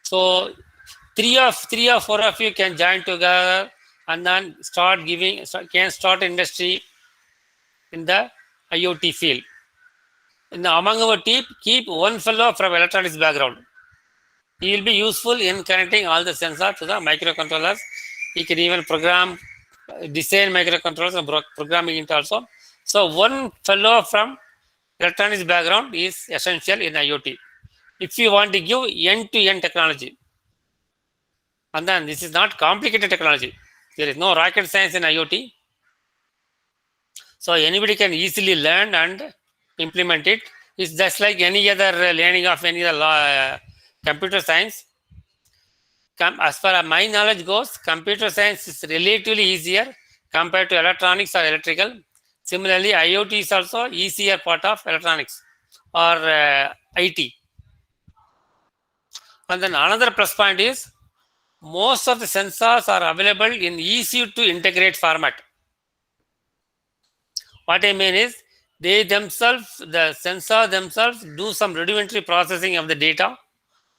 So 3 or 4 of you can join together and then start industry in the IoT field. Among our team, keep one fellow from electronics background. He will be useful in connecting all the sensors to the microcontrollers. He can even design microcontrollers and programming it also. So one fellow from electronics background is essential in IoT. If you want to give end-to-end technology, and then this is not complicated technology. There is no rocket science in IoT. So anybody can easily learn and implement it. It's just like any other learning of any other computer science. As far as my knowledge goes, computer science is relatively easier compared to electronics or electrical. Similarly, IoT is also easier part of electronics or IT. And then another plus point is most of the sensors are available in easy to integrate format. What I mean is they themselves, the sensor themselves do some rudimentary processing of the data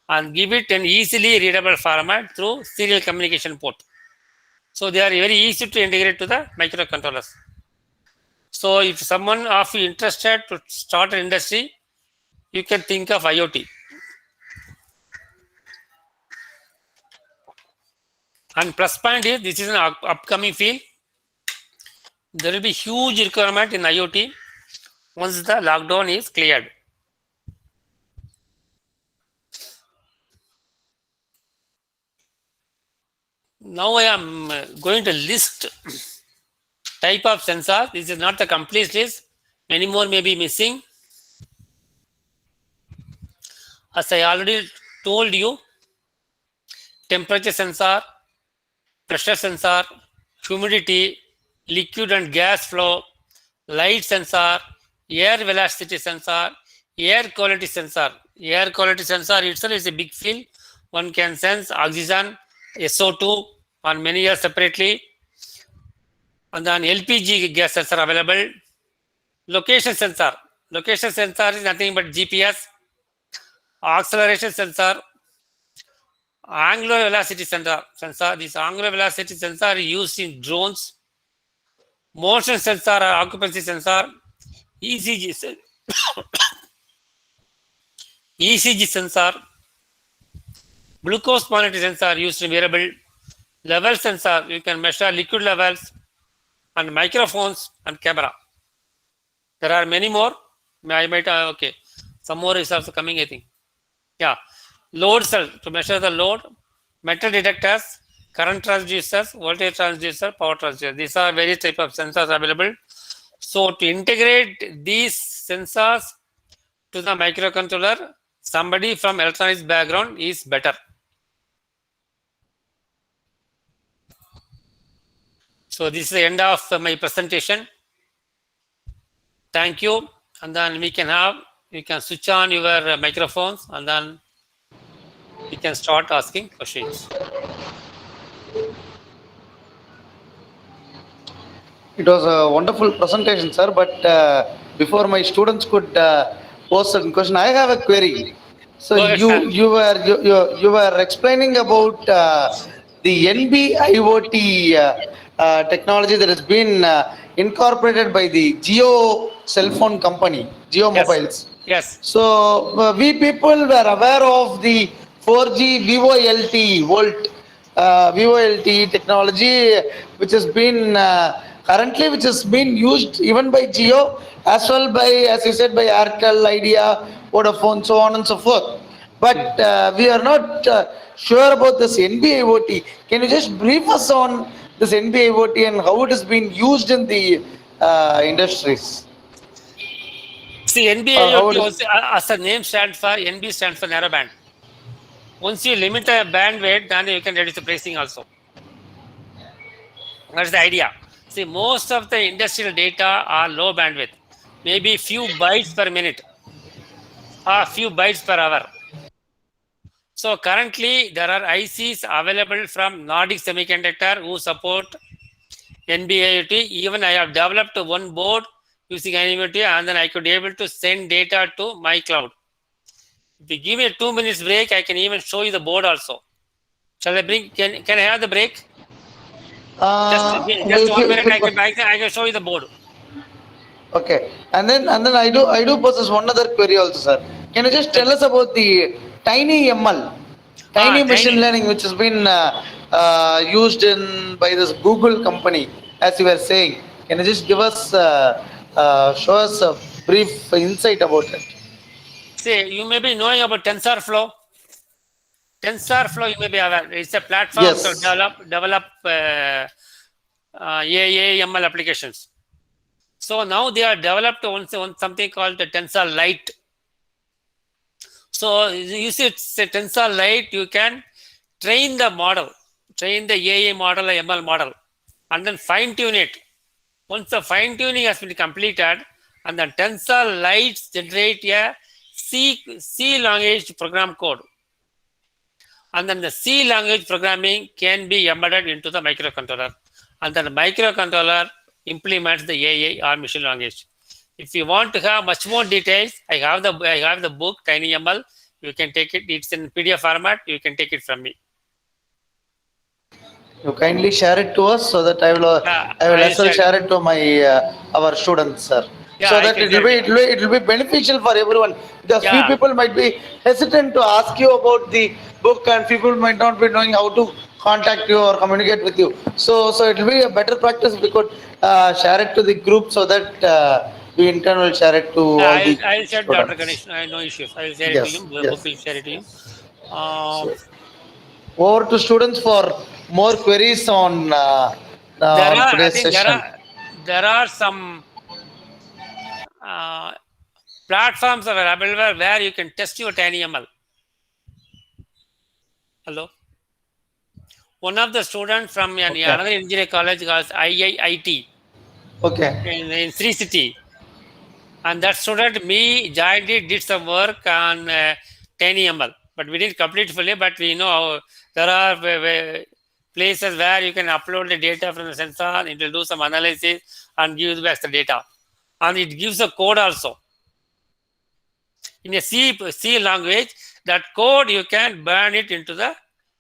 and give it an easily readable format through serial communication port. So they are very easy to integrate to the microcontrollers. So if someone of you interested to start an industry, you can think of IoT. And plus point is this is an upcoming field. There will be huge requirement in IoT once the lockdown is cleared. Now I am going to list type of sensor. This is not the complete list. Many more may be missing. As I already told you, temperature sensor, pressure sensor, humidity, liquid and gas flow, light sensor, air velocity sensor, air quality sensor. Air quality sensor itself is a big field. One can sense oxygen, SO2 on many years separately. And then LPG gas sensor available. Location sensor. Location sensor is nothing but GPS. Acceleration sensor. Angular velocity sensor. This angular velocity sensor is used in drones. Motion sensor or occupancy sensor. ECG, ECG sensor. Glucose monitor sensor used in wearable. Level sensor, you can measure liquid levels. And microphones and camera. There are many more. I might, okay. Some more is also coming, I think. Yeah. Load cell to measure the load. Metal detectors, current transducers, voltage transducer, power transducer. These are various type of sensors available. So to integrate these sensors to the microcontroller, somebody from electronics background is better. So this is the end of my presentation. Thank you. And then we can switch on your microphones and then we can start asking questions. It was a wonderful presentation, sir. But before my students could pose certain question, I have a query. So Go ahead, sir. you were explaining about the NB IoT technology that has been incorporated by the Geo cell phone company, Geo Yes. Mobiles. Yes. So we people were aware of the 4G VoLTE Volt VoLTE technology, which has been currently which has been used even by Geo as well by, as you said, by Airtel, Idea, Vodafone, so on and so forth. But we are not sure about this NB-IoT. Can you just brief us on this NB-IoT and how it has been used in the industries? See, NB-IoT also, as the name stands for, NB stands for narrowband. Once you limit the bandwidth, then you can reduce the pricing also. That's the idea. See, most of the industrial data are low bandwidth, maybe few bytes per minute or few bytes per hour. So currently there are ICs available from Nordic Semiconductor who support NB-IoT. Even I have developed one board using NB-IoT and then I could be able to send data to my cloud. If you give me a 2 minutes break, I can even show you the board also. Shall I bring? Can I have the break? Just 1 minute. I can show you the board. Okay, and then I do possess one other query also, sir. Can you just tell us about the TinyML, tiny machine learning, which has been used in by this Google company, as you were saying? Can you just give us show us a brief insight about it? See, you may be knowing about TensorFlow. TensorFlow, you may be aware. It's a platform Yes. to develop AI ML applications. So now they are developed on something called the Tensor Lite. So you see, it's a Tensor Lite. You can train the model, train the AI model, ML model, and then fine tune it Once the fine tuning has been completed, and the tensor lights generate a C language program code. And then the C language programming can be embedded into the microcontroller. And then the microcontroller implements the AI or machine language. If you want to have much more details, I have the book TinyML. You can take it. It's in PDF format. You can take it from me. You kindly share it to us so that I will as well share it to my our students, sir. Yeah, so I that can it will be beneficial for everyone, because few Yeah. people might be hesitant to ask you about the book, and people might not be knowing how to contact you or communicate with you. So it will be a better practice if we could share it to the group, so that we in turn will share it to all the I'll share Dr. students. Ganesh. I have no issues. I will share it to Yes, you. The book yes. will share it to you. So, over to students for more queries on on I today's think session. there are some platforms available where you can test your TinyML. Hello. One of the students from another engineering college called IIIT Okay. in Sri City, and that student joined it, did some work on TinyML, but we didn't complete fully. But we know there are places where you can upload the data from the sensor. It will do some analysis and give you back the data, and it gives a code also in a C language. That code you can burn it into the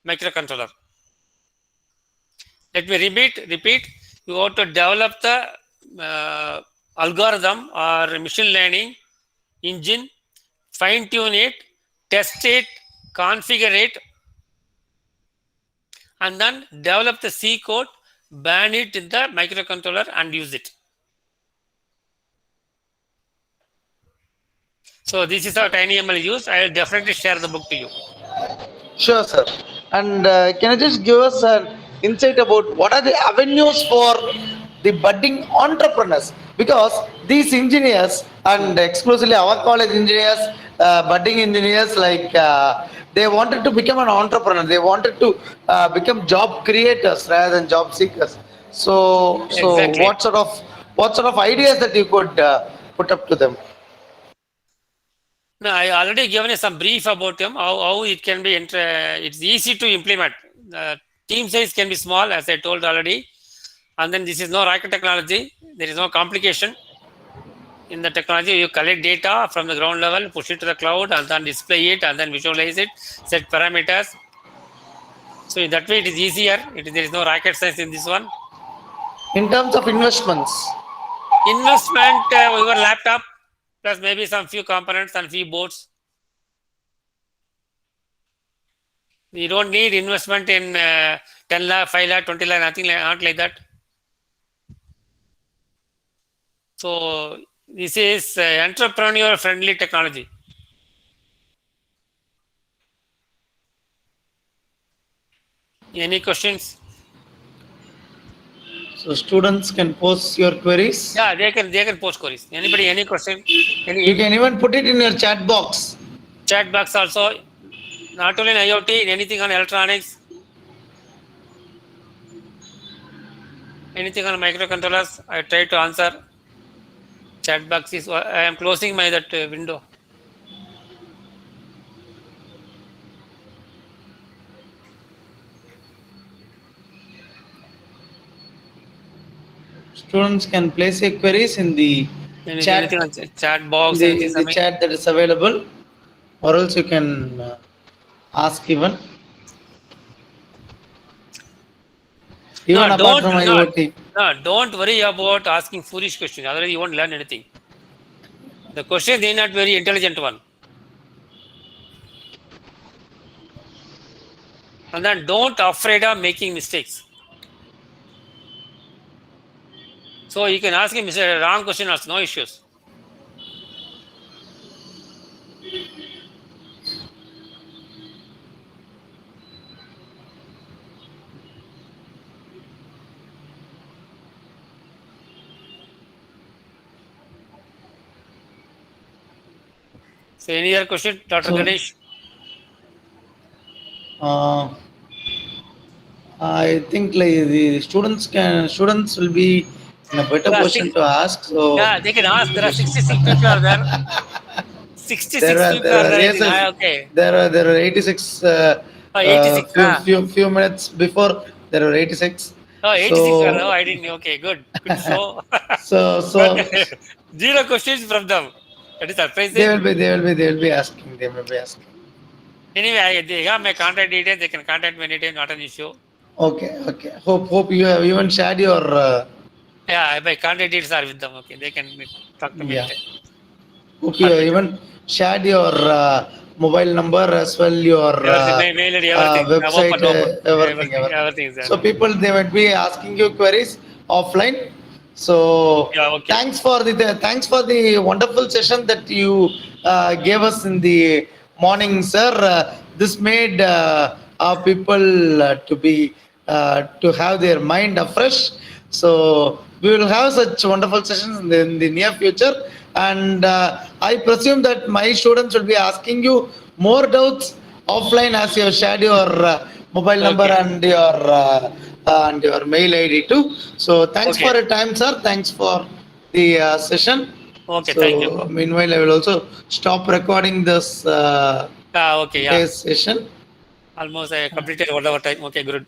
microcontroller. Let me repeat. You have to develop the algorithm or machine learning engine, fine tune it, test it, configure it, and then develop the C code, burn it in the microcontroller and use it. So this is how TinyML is used. I will definitely share the book to you. Sure, sir. And can you just give us an insight about what are the avenues for the budding entrepreneurs? Because these engineers, and exclusively our college engineers, budding engineers, like they wanted to become an entrepreneur. They wanted to become job creators rather than job seekers. So Exactly. what sort of ideas that you could put up to them? No, I already given you some brief about them, how it can be, it's easy to implement. Team size can be small, as I told already. And then this is no rocket technology. There is no complication. In the technology, you collect data from the ground level, push it to the cloud, and then display it, and then visualize it, set parameters. So in that way, it is easier. There is no rocket science in this one. In terms of investments, Investment, your laptop, plus maybe some few components and few boards. You don't need investment in 10 lakh, 5 lakh, 20 lakh, nothing not like that. So this is entrepreneur friendly technology. Any questions? so students can post your queries. Yeah, they can post queries. Anybody, any question? You can even put it in your chat box. Chat box also, not only in IoT, in anything on electronics, anything on microcontrollers, I try to answer. Chat box is, I am closing my that window. Students can place their queries in the chat, Anything on chat box, anything, in the chat that is available, or else you can ask even. Even No, apart from IoT. don't worry about asking foolish questions. Otherwise, you won't learn anything. The question is not very intelligent one. And then don't afraid of making mistakes. So you can ask him a wrong question also, no issues. So any other question, Dr. Ganesh? I think like the students will be in a better There are position six, to ask. So yeah, they can ask. There are 66 people are there. 66 people there are are there. yes, yes, Okay. there are 86. Oh, 86. Few minutes before there were 86. Oh, 86 are. Oh, So I didn't. Okay, good. Good show. But so zero questions from them. That is they surprising. will be asking. They will be asking. Anyway, they have my contact details. They can contact me anytime. Not an issue. Okay. Hope you have even shared your Yeah, my contact details are with them. Okay, they can talk to me yeah. anytime. Hope you have Perfect. even shared your mobile number as well, your Everything, mail ID, everything. I'm website, open, open. everything. Everything is there. So people they might be asking you queries offline. So Yeah, okay. thanks for the wonderful session that you gave us in the morning, sir. This made our people to have their mind afresh. So we will have such wonderful sessions in the near future, and I presume that my students will be asking you more doubts offline as you have shared your mobile number Okay. and your mail ID too. So thanks for Okay. your time, sir. Thanks for the session. Okay. Thank you. So meanwhile, I will also stop recording this Okay. Yeah. today's session. Almost I completed whatever time. Okay. Good.